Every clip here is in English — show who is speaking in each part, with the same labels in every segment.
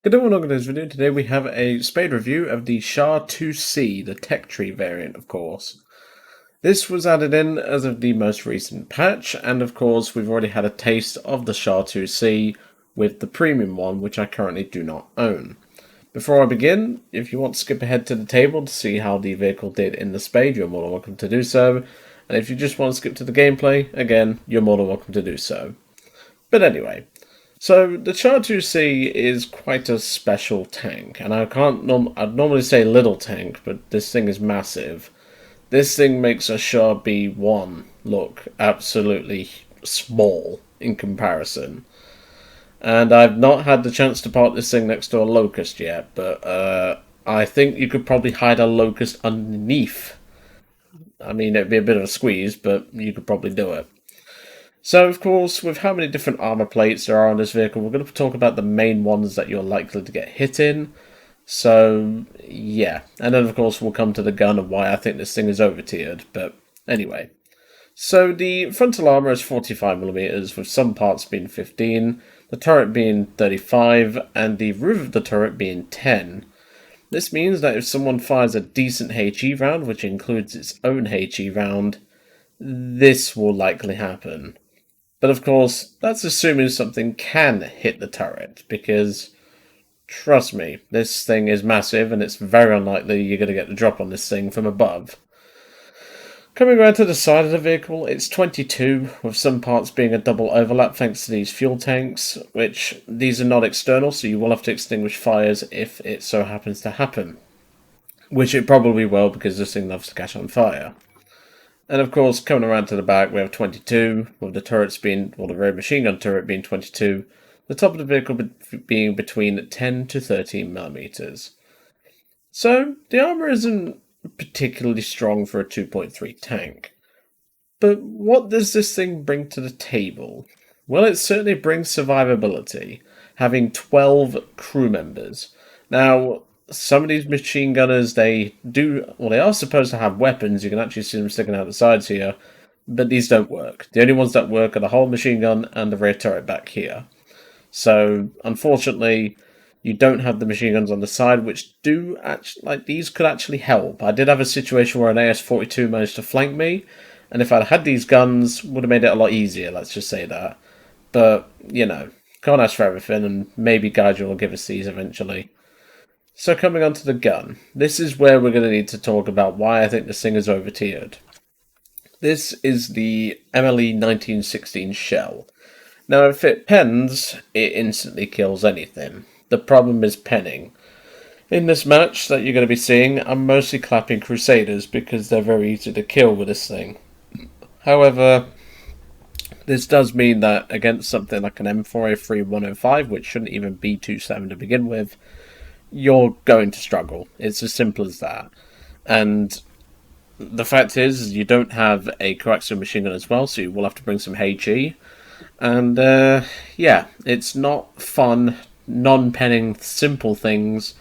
Speaker 1: Good day, welcome to this video. Today we have a Spade review of the Char 2C, the tech tree variant, of course. This was added in as of the most recent patch, and of course we've already had a taste of the Char 2C with the premium one, which I currently do not own. Before I begin, if you want to skip ahead to the table to see how the vehicle did in the Spade, you're more than welcome to do so. And if you just want to skip to the gameplay, again, you're more than welcome to do so. But anyway, so the Char 2C is quite a special tank, and I'd normally say little tank, but this thing is massive. This thing makes a Char B1 look absolutely small in comparison. And I've not had the chance to park this thing next to a Locust yet, but I think you could probably hide a Locust underneath. I mean, it'd be a bit of a squeeze, but you could probably do it. So, of course, with how many different armor plates there are on this vehicle, we're going to talk about the main ones that you're likely to get hit in. So, yeah. And then, of course, we'll come to the gun and why I think this thing is over-tiered. But, anyway. So, the frontal armor is 45mm, with some parts being 15, the turret being 35, and the roof of the turret being 10. This means that if someone fires a decent HE round, which includes its own HE round, this will likely happen. But of course, that's assuming something can hit the turret, because, trust me, this thing is massive and it's very unlikely you're going to get the drop on this thing from above. Coming around to the side of the vehicle, it's 22, with some parts being a double overlap thanks to these fuel tanks, which these are not external, so you will have to extinguish fires if it so happens to happen. Which it probably will, because this thing loves to catch on fire. And of course, coming around to the back, we have 22, with the turrets being, well, the rear machine gun turret being 22, the top of the vehicle being between 10 to 13mm. So, the armor isn't particularly strong for a 2.3 tank. But what does this thing bring to the table? Well, it certainly brings survivability, having 12 crew members. Now, some of these machine gunners, they are supposed to have weapons. You can actually see them sticking out the sides here, but these don't work. The only ones that work are the whole machine gun and the rear turret back here. So, unfortunately, you don't have the machine guns on the side, which do actually, these could actually help. I did have a situation where an AS-42 managed to flank me, and if I'd had these guns, would have made it a lot easier, let's just say that. But, can't ask for everything, and maybe Gaijin will give us these eventually. So coming on to the gun, this is where we're going to need to talk about why I think this thing is over-tiered. This is the MLE 1916 shell. Now if it pens, it instantly kills anything. The problem is penning. In this match that you're going to be seeing, I'm mostly clapping Crusaders because they're very easy to kill with this thing. However, this does mean that against something like an M4A3 105, which shouldn't even be 2.7 to begin with, you're going to struggle. It's as simple as that. And the fact is, you don't have a coaxial machine gun as well, so you will have to bring some HE. And, yeah, it's not fun, non-penning, simple things.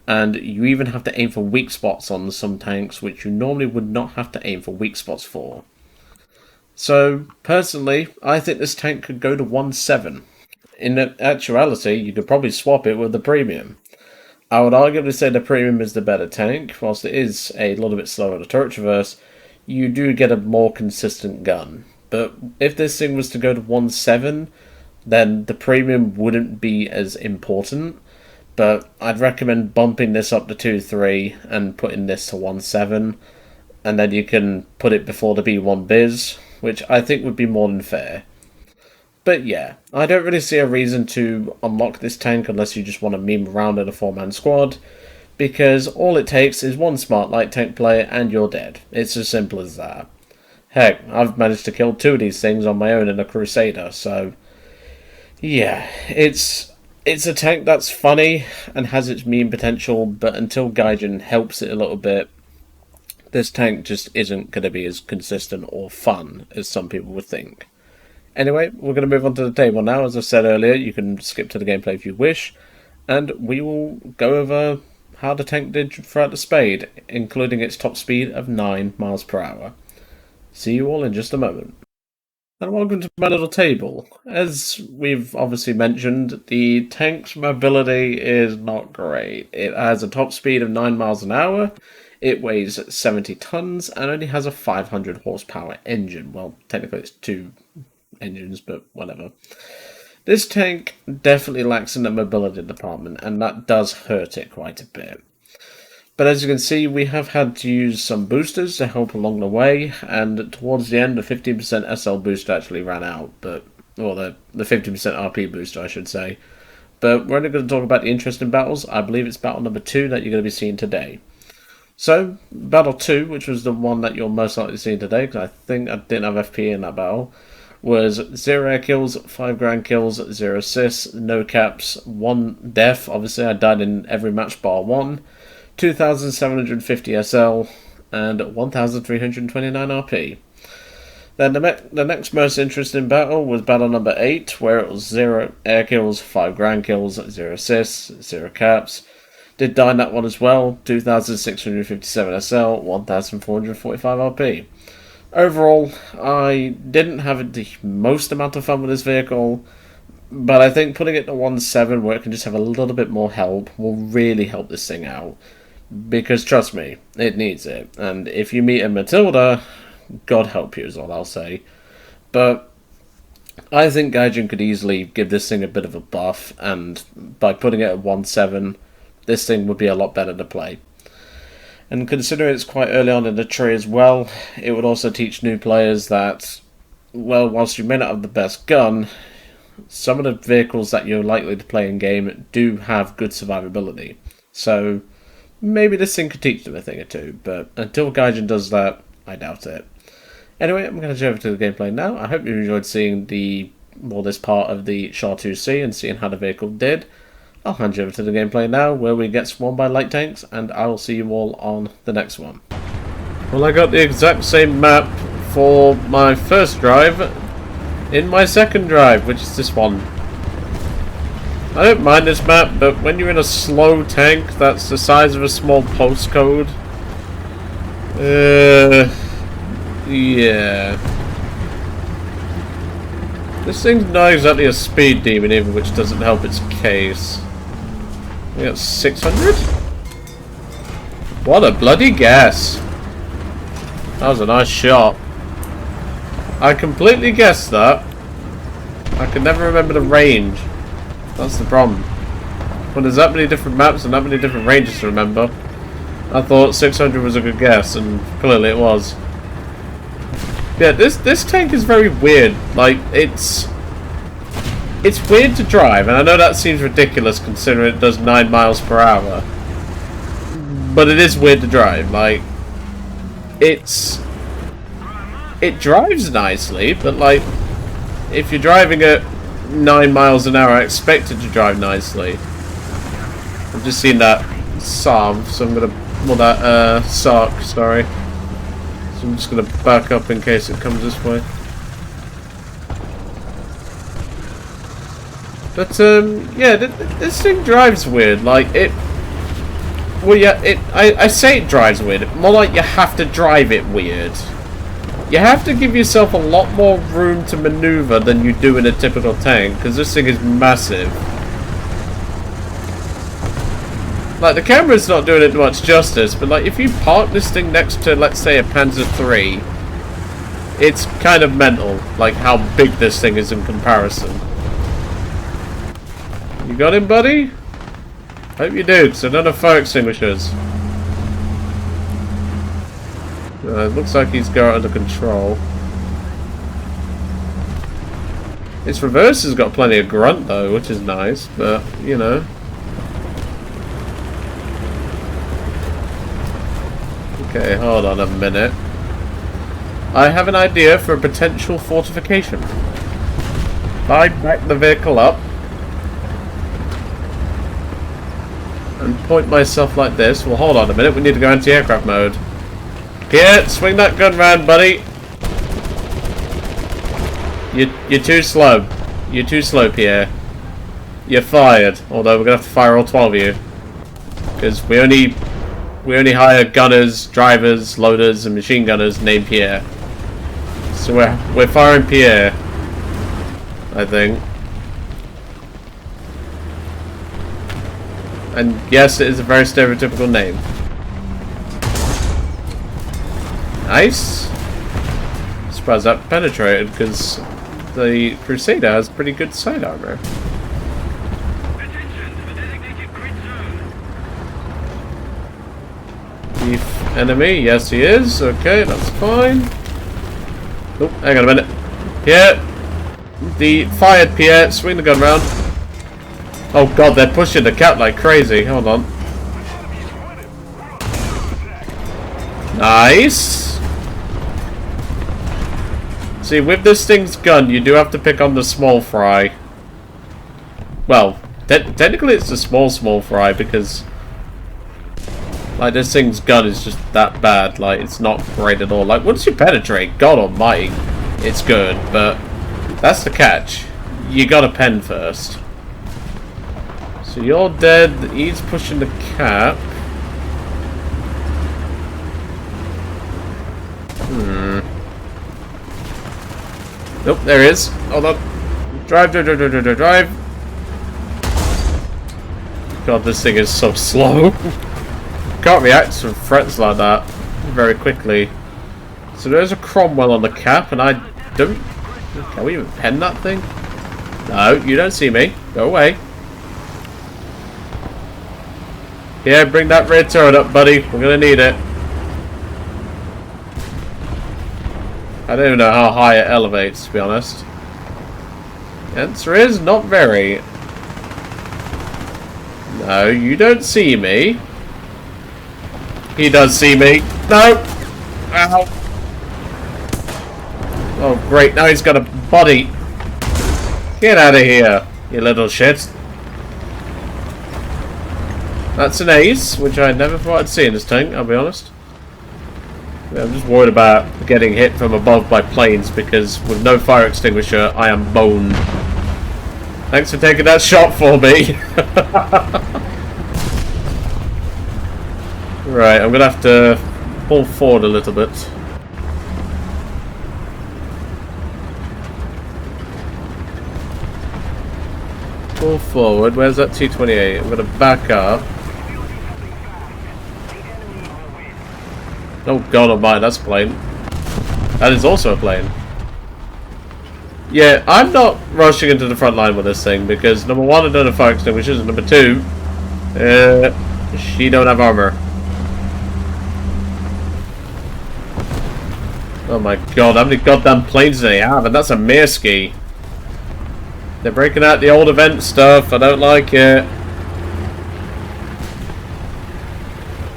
Speaker 1: And you even have to aim for weak spots on some tanks, which you normally would not have to aim for weak spots for. So, personally, I think this tank could go to 1.7. In actuality, you could probably swap it with the premium. I would arguably say the premium is the better tank. Whilst it is a little bit slower to turret traverse, you do get a more consistent gun. But if this thing was to go to 1.7, then the premium wouldn't be as important. But I'd recommend bumping this up to 2.3 and putting this to 1.7. And then you can put it before the B1 Biz, which I think would be more than fair. But yeah, I don't really see a reason to unlock this tank unless you just want to meme around in a 4-man squad, because all it takes is one smart light tank player and you're dead. It's as simple as that. Heck, I've managed to kill 2 of these things on my own in a Crusader, so yeah, it's a tank that's funny and has its meme potential, but until Gaijin helps it a little bit, this tank just isn't going to be as consistent or fun as some people would think. Anyway, we're going to move on to the table now. As I said earlier, you can skip to the gameplay if you wish, and we will go over how the tank did throughout the Spade, including its top speed of 9 miles per hour. See you all in just a moment. And welcome to my little table. As we've obviously mentioned, the tank's mobility is not great. It has a top speed of 9 miles an hour, it weighs 70 tons, and only has a 500 horsepower engine. Well, technically it's 2 engines, but whatever. This tank definitely lacks in the mobility department, and that does hurt it quite a bit. But as you can see, we have had to use some boosters to help along the way, and towards the end, the 15% SL booster actually ran out, or the 50% RP booster, I should say. But we're only going to talk about the interesting battles. I believe it's battle number 2 that you're going to be seeing today. So, battle 2, which was the one that you're most likely seeing today, because I think I didn't have FP in that battle, was 0 air kills, 5 ground kills, 0 assists, no caps, 1 death. Obviously, I died in every match bar 1. 2,750 SL, and 1,329 RP. Then the next most interesting battle was battle number 8, where it was 0 air kills, 5 ground kills, 0 assists, 0 caps. Did die in that one as well, 2,657 SL, 1,445 RP. Overall, I didn't have the most amount of fun with this vehicle, but I think putting it to 1.7 where it can just have a little bit more help will really help this thing out. Because trust me, it needs it. And if you meet a Matilda, God help you is all I'll say. But I think Gaijin could easily give this thing a bit of a buff, and by putting it at 1.7, this thing would be a lot better to play. And considering it's quite early on in the tree as well, it would also teach new players that, well, whilst you may not have the best gun, some of the vehicles that you're likely to play in game do have good survivability. So maybe this thing could teach them a thing or two, but until Gaijin does that, I doubt it. Anyway, I'm going to jump over to the gameplay now. I hope you enjoyed seeing this part of the Char 2C and seeing how the vehicle did. I'll hand you over to the gameplay now, where we get swarmed by light tanks, and I will see you all on the next one. Well, I got the exact same map for my first drive in my second drive, which is this one. I don't mind this map, but when you're in a slow tank that's the size of a small postcode, yeah. This thing's not exactly a speed demon either, which doesn't help its case. We got 600? What a bloody guess! That was a nice shot. I completely guessed that. I can never remember the range. That's the problem. When there's that many different maps and that many different ranges to remember, I thought 600 was a good guess, and clearly it was. Yeah, this tank is very weird. Like, it's weird to drive, and I know that seems ridiculous considering it does 9 miles per hour. But it is weird to drive. Like, it drives nicely, but like, if you're driving at 9 miles an hour, I expect it to drive nicely. I've just seen that Saab, so I'm gonna, well, that Sark, sorry. So I'm just gonna back up in case it comes this way. But yeah, this thing drives weird. Like it. Well, yeah, I say it drives weird. More like you have to drive it weird. You have to give yourself a lot more room to maneuver than you do in a typical tank, because this thing is massive. Like, the camera's not doing it much justice, but like, if you park this thing next to, let's say, a Panzer III, it's kind of mental, like how big this thing is in comparison. You got him, buddy? Hope you do, because I don't have fire extinguishers. It looks like he's got it under control. Its reverse has got plenty of grunt though, which is nice, but, you know. Okay, hold on a minute. I have an idea for a potential fortification. If I back the vehicle up and point myself like this, well, hold on a minute, we need to go anti-aircraft mode. Pierre, swing that gun round, buddy. You're too slow. You're too slow, Pierre. You're fired. Although we're gonna have to fire all 12 of you, because we only hire gunners, drivers, loaders, and machine gunners named Pierre. So we're firing Pierre, I think. And yes, it is a very stereotypical name. Nice. Surprised that penetrated because the Crusader has pretty good side armor. Chief enemy, yes he is. Okay, that's fine. Oh, hang on a minute. Pierre, the fired Pierre, swing the gun round. Oh god, they're pushing the cat like crazy. Hold on. Nice. See, with this thing's gun, you do have to pick on the small fry. Well, technically it's the small fry because, like, this thing's gun is just that bad. Like, it's not great at all. Like, once you penetrate, God almighty, it's good. But that's the catch. You gotta pen first. So you're dead. He's pushing the cap. Nope, there he is. Hold on. Drive. God, this thing is so slow. Can't react to threats like that very quickly. So there's a Cromwell on the cap, and I don't... Can we even pen that thing? No, you don't see me. Go away. Yeah, bring that rear turret up, buddy. We're gonna need it. I don't even know how high it elevates, to be honest. The answer is not very. No, you don't see me. He does see me. No! Ow! Oh, great. Now he's got a body. Get out of here, you little shit. That's an ace, which I never thought I'd see in this tank, I'll be honest. I'm just worried about getting hit from above by planes because with no fire extinguisher, I am boned. Thanks for taking that shot for me. Right, I'm gonna have to pull forward a little bit. Pull forward. Where's that T-28? I'm gonna back up. Oh god almighty, that's a plane. That is also a plane. Yeah, I'm not rushing into the front line with this thing because number one, I don't have fire extinguishers, and number two, she don't have armor. Oh my god, how many goddamn planes do they have? And that's a Mirski. They're breaking out the old event stuff, I don't like it.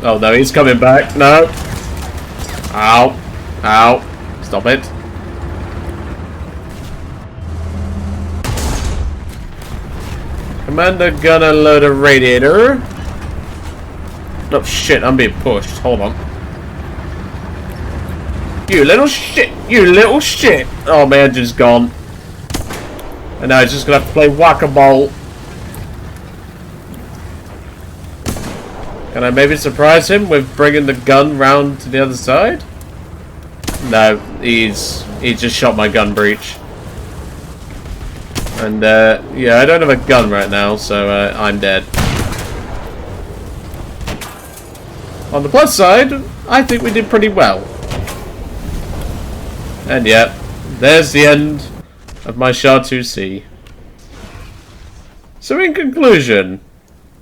Speaker 1: Oh no, he's coming back, no. Ow. Ow. Stop it. Commander gonna load a radiator. Oh shit, I'm being pushed. Hold on. You little shit. You little shit. Oh, my engine's gone. And now he's just gonna have to play whack-a-mole. Can I maybe surprise him with bringing the gun round to the other side? No, he just shot my gun breech. And yeah, I don't have a gun right now, so I'm dead. On the plus side, I think we did pretty well. And yeah, there's the end of my Char 2C. So in conclusion,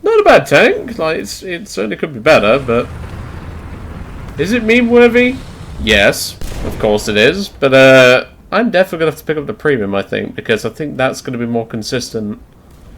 Speaker 1: not a bad tank. Like it certainly could be better, but is it meme worthy? Yes, of course it is. But I'm definitely gonna have to pick up the premium, I think, because I think that's gonna be more consistent